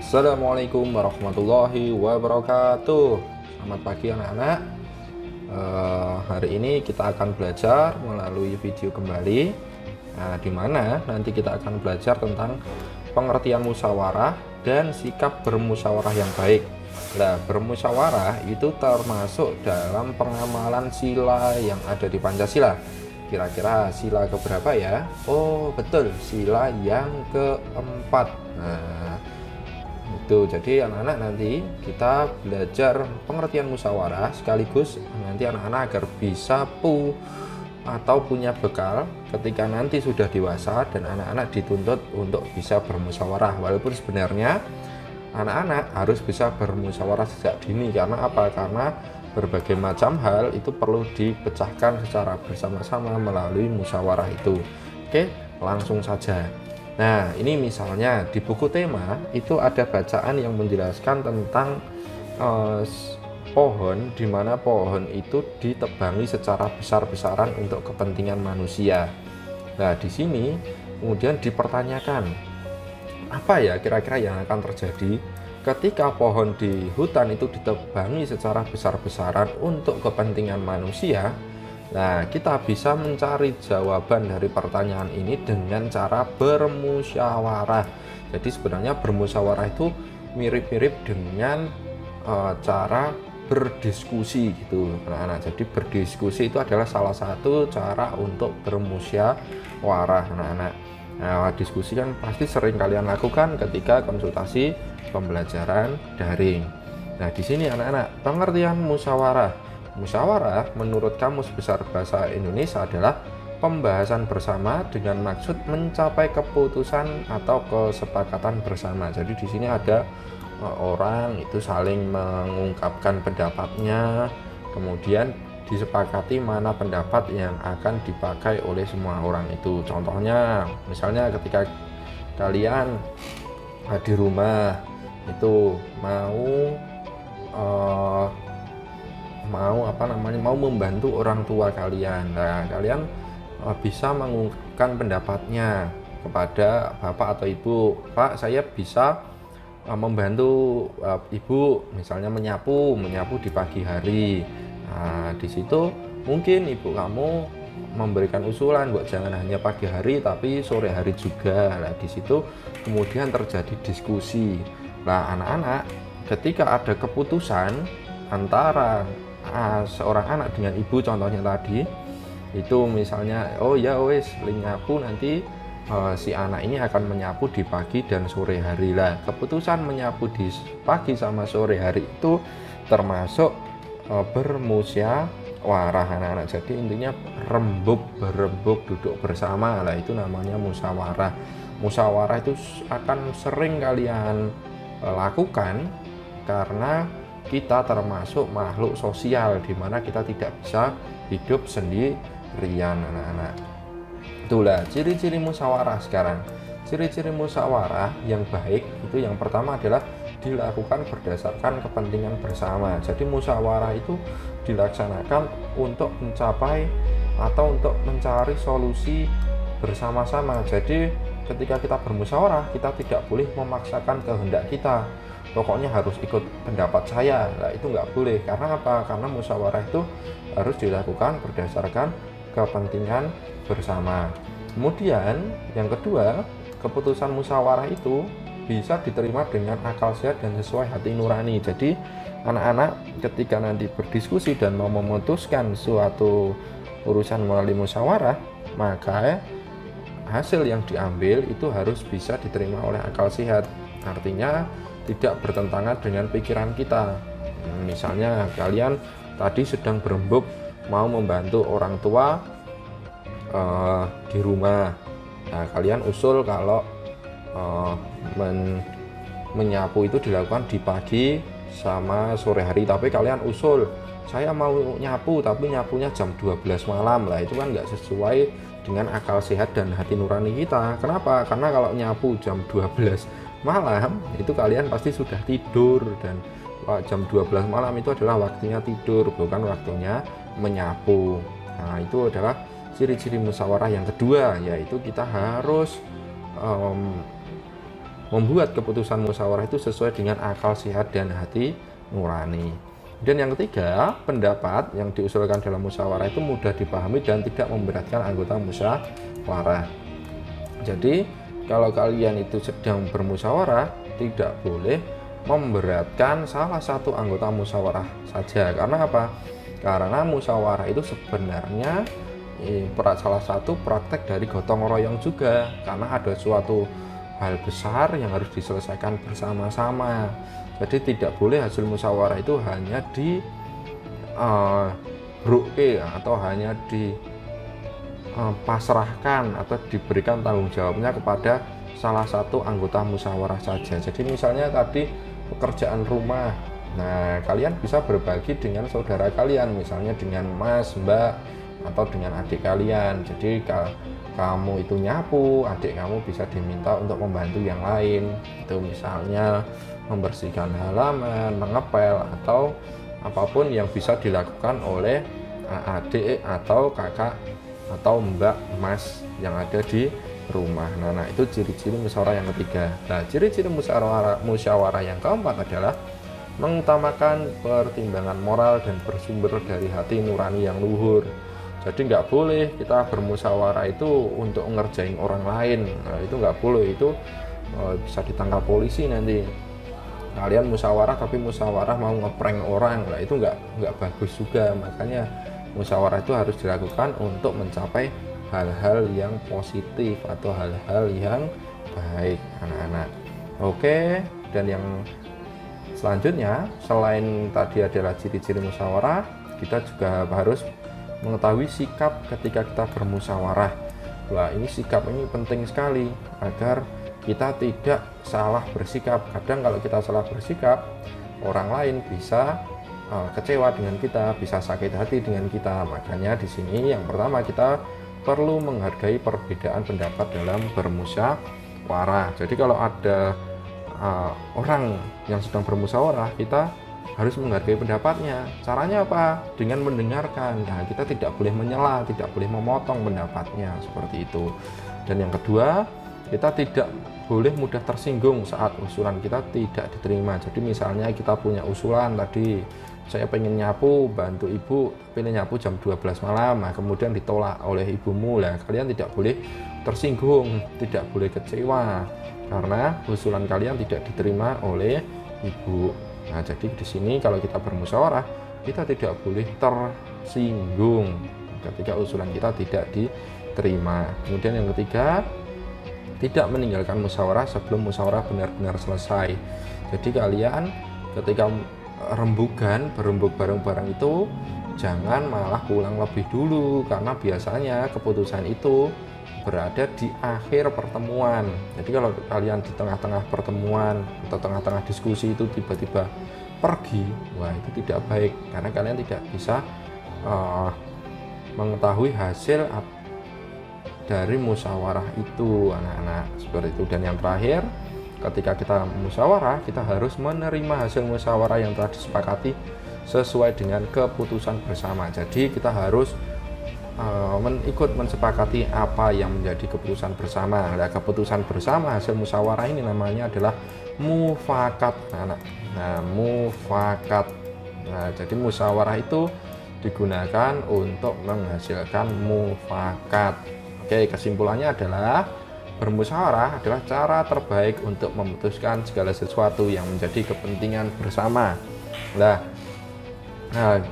Assalamualaikum warahmatullahi wabarakatuh. Selamat pagi anak-anak. Hari ini kita akan belajar melalui video kembali. Nah, di mana nanti kita akan belajar tentang pengertian musyawarah dan sikap bermusyawarah yang baik. Nah, bermusyawarah itu termasuk dalam pengamalan sila yang ada di Pancasila. Kira-kira sila keberapa ya? Oh, betul, sila yang keempat. Nah, itu jadi anak-anak nanti kita belajar pengertian musyawarah sekaligus nanti anak-anak agar bisa punya bekal ketika nanti sudah dewasa dan anak-anak dituntut untuk bisa bermusyawarah. Walaupun sebenarnya anak-anak harus bisa bermusyawarah sejak dini. Karena apa? Karena berbagai macam hal itu perlu dipecahkan secara bersama-sama melalui musyawarah itu. Oke, langsung saja. Nah, ini misalnya di buku tema itu ada bacaan yang menjelaskan tentang pohon, di mana pohon itu ditebangi secara besar-besaran untuk kepentingan manusia. Nah, di sini kemudian dipertanyakan, apa ya kira-kira yang akan terjadi ketika pohon di hutan itu ditebangi secara besar-besaran untuk kepentingan manusia? Nah, kita bisa mencari jawaban dari pertanyaan ini dengan cara bermusyawarah. Jadi sebenarnya bermusyawarah itu mirip-mirip dengan cara berdiskusi gitu, anak-anak. Jadi berdiskusi itu adalah salah satu cara untuk bermusyawarah, anak-anak. Nah, diskusi kan pasti sering kalian lakukan ketika konsultasi pembelajaran daring. Nah, di sini anak-anak, pengertian musyawarah. Musyawarah menurut Kamus Besar Bahasa Indonesia adalah pembahasan bersama dengan maksud mencapai keputusan atau kesepakatan bersama. Jadi di sini ada orang itu saling mengungkapkan pendapatnya, kemudian disepakati mana pendapat yang akan dipakai oleh semua orang itu. Contohnya, misalnya ketika kalian di rumah itu mau membantu orang tua kalian. Nah, kalian bisa mengungkapkan pendapatnya kepada bapak atau ibu. Pak, saya bisa membantu ibu misalnya menyapu di pagi hari. Nah, di situ mungkin ibu kamu memberikan usulan buat jangan hanya pagi hari tapi sore hari juga. Nah, di situ kemudian terjadi diskusi. Nah, anak-anak, ketika ada keputusan antara seorang anak dengan ibu, contohnya tadi itu misalnya, oh ya wes nyapu nanti si anak ini akan menyapu di pagi dan sore hari. Lah, keputusan menyapu di pagi sama sore hari itu termasuk bermusyawarah, anak-anak. Jadi intinya berembuk duduk bersama. Lah, itu namanya musyawarah. Musyawarah itu akan sering kalian lakukan karena kita termasuk makhluk sosial di mana kita tidak bisa hidup sendirian, anak-anak. Itulah ciri-ciri musyawarah. Sekarang ciri-ciri musyawarah yang baik itu yang pertama adalah dilakukan berdasarkan kepentingan bersama. Jadi musyawarah itu dilaksanakan untuk mencapai atau untuk mencari solusi bersama-sama. Jadi ketika kita bermusyawarah, kita tidak boleh memaksakan kehendak kita. Pokoknya harus ikut pendapat saya. Nah, itu nggak boleh. Karena apa? Karena musyawarah itu harus dilakukan berdasarkan kepentingan bersama. Kemudian yang kedua, keputusan musyawarah itu bisa diterima dengan akal sehat dan sesuai hati nurani. Jadi anak-anak ketika nanti berdiskusi dan mau memutuskan suatu urusan melalui musyawarah, maka hasil yang diambil itu harus bisa diterima oleh akal sehat. Artinya tidak bertentangan dengan pikiran kita. Misalnya kalian tadi sedang berembuk mau membantu orang tua di rumah. Nah, kalian usul kalau menyapu itu dilakukan di pagi sama sore hari, tapi kalian usul saya mau nyapu tapi nyapunya jam 12 malam. Lah, itu kan nggak sesuai dengan akal sehat dan hati nurani kita. Kenapa? Karena kalau nyapu jam 12 malam itu kalian pasti sudah tidur, dan jam 12 malam itu adalah waktunya tidur, bukan waktunya menyapu. Nah, itu adalah ciri-ciri musyawarah yang kedua, yaitu kita harus membuat keputusan musyawarah itu sesuai dengan akal sehat dan hati nurani. Dan yang ketiga, pendapat yang diusulkan dalam musyawarah itu mudah dipahami dan tidak memberatkan anggota musyawarah. Jadi kalau kalian itu sedang bermusyawarah, tidak boleh memberatkan salah satu anggota musyawarah saja. Karena apa? Karena musyawarah itu sebenarnya salah satu praktek dari gotong royong juga, karena ada suatu hal besar yang harus diselesaikan bersama-sama. Jadi tidak boleh hasil musyawarah itu hanya di bruke atau hanya dipasrahkan atau diberikan tanggung jawabnya kepada salah satu anggota musyawarah saja. Jadi misalnya tadi pekerjaan rumah, nah kalian bisa berbagi dengan saudara kalian, misalnya dengan mas, mbak, atau dengan adik kalian. Jadi kamu itu nyapu, adik kamu bisa diminta untuk membantu yang lain, itu misalnya membersihkan halaman, mengepel, atau apapun yang bisa dilakukan oleh adik atau kakak atau mbak, mas yang ada di rumah. Nah itu ciri-ciri musyawarah yang ketiga. Nah, ciri-ciri musyawarah yang keempat adalah mengutamakan pertimbangan moral dan bersumber dari hati nurani yang luhur. Jadi nggak boleh kita bermusyawarah itu untuk ngerjain orang lain. Nah, itu nggak boleh, itu bisa ditangkap polisi nanti. Kalian musyawarah tapi musyawarah mau ngeprank orang, lah itu nggak bagus juga. Makanya musyawarah itu harus dilakukan untuk mencapai hal-hal yang positif atau hal-hal yang baik, anak-anak. Oke, dan yang selanjutnya selain tadi adalah ciri-ciri musyawarah, kita juga harus mengetahui sikap ketika kita bermusyawarah. Nah, ini sikap ini penting sekali agar kita tidak salah bersikap. Kadang kalau kita salah bersikap, orang lain bisa kecewa dengan kita, bisa sakit hati dengan kita. Makanya di sini yang pertama, kita perlu menghargai perbedaan pendapat dalam bermusyawarah. Jadi kalau ada orang yang sedang bermusyawarah, kita harus menghargai pendapatnya. Caranya apa? Dengan mendengarkan. Nah, kita tidak boleh menyela, tidak boleh memotong pendapatnya, seperti itu. Dan yang kedua, kita tidak boleh mudah tersinggung saat usulan kita tidak diterima. Jadi misalnya kita punya usulan tadi, saya pengen nyapu, bantu ibu, tapi nyapu jam 12 malam, nah kemudian ditolak oleh ibumu. Lah, kalian tidak boleh tersinggung, tidak boleh kecewa karena usulan kalian tidak diterima oleh ibu. Nah, jadi di sini kalau kita bermusyawarah, kita tidak boleh tersinggung ketika usulan kita tidak diterima. Kemudian yang ketiga, tidak meninggalkan musyawarah sebelum musyawarah benar-benar selesai. Jadi kalian ketika berembuk bareng-bareng itu jangan malah pulang lebih dulu, karena biasanya keputusan itu berada di akhir pertemuan. Jadi kalau kalian di tengah-tengah pertemuan atau tengah-tengah diskusi itu tiba-tiba pergi, wah itu tidak baik, karena kalian tidak bisa mengetahui hasil dari musyawarah itu, anak-anak, seperti itu. Dan yang terakhir, ketika kita musyawarah, kita harus menerima hasil musyawarah yang telah disepakati sesuai dengan keputusan bersama. Jadi kita harus ikut mensepakati apa yang menjadi keputusan bersama. Nah, keputusan bersama hasil musyawarah ini namanya adalah mufakat, anak. Nah, mufakat. Nah, jadi musyawarah itu digunakan untuk menghasilkan mufakat. Oke, kesimpulannya adalah bermusyawarah adalah cara terbaik untuk memutuskan segala sesuatu yang menjadi kepentingan bersama. Nah,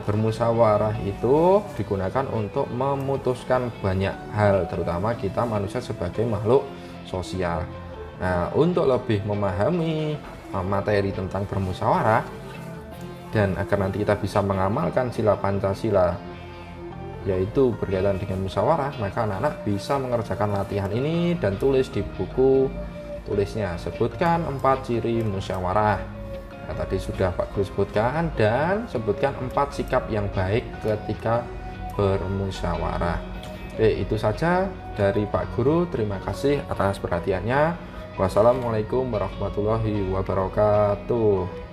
bermusyawarah itu digunakan untuk memutuskan banyak hal, terutama kita manusia sebagai makhluk sosial. Nah, untuk lebih memahami materi tentang bermusyawarah dan agar nanti kita bisa mengamalkan sila Pancasila, yaitu berkaitan dengan musyawarah, maka anak-anak bisa mengerjakan latihan ini dan tulis di buku tulisnya. Sebutkan 4 ciri musyawarah. Nah, tadi sudah Pak Guru sebutkan, dan sebutkan 4 sikap yang baik ketika bermusyawarah. Oke, itu saja dari Pak Guru. Terima kasih atas perhatiannya. Wassalamualaikum warahmatullahi wabarakatuh.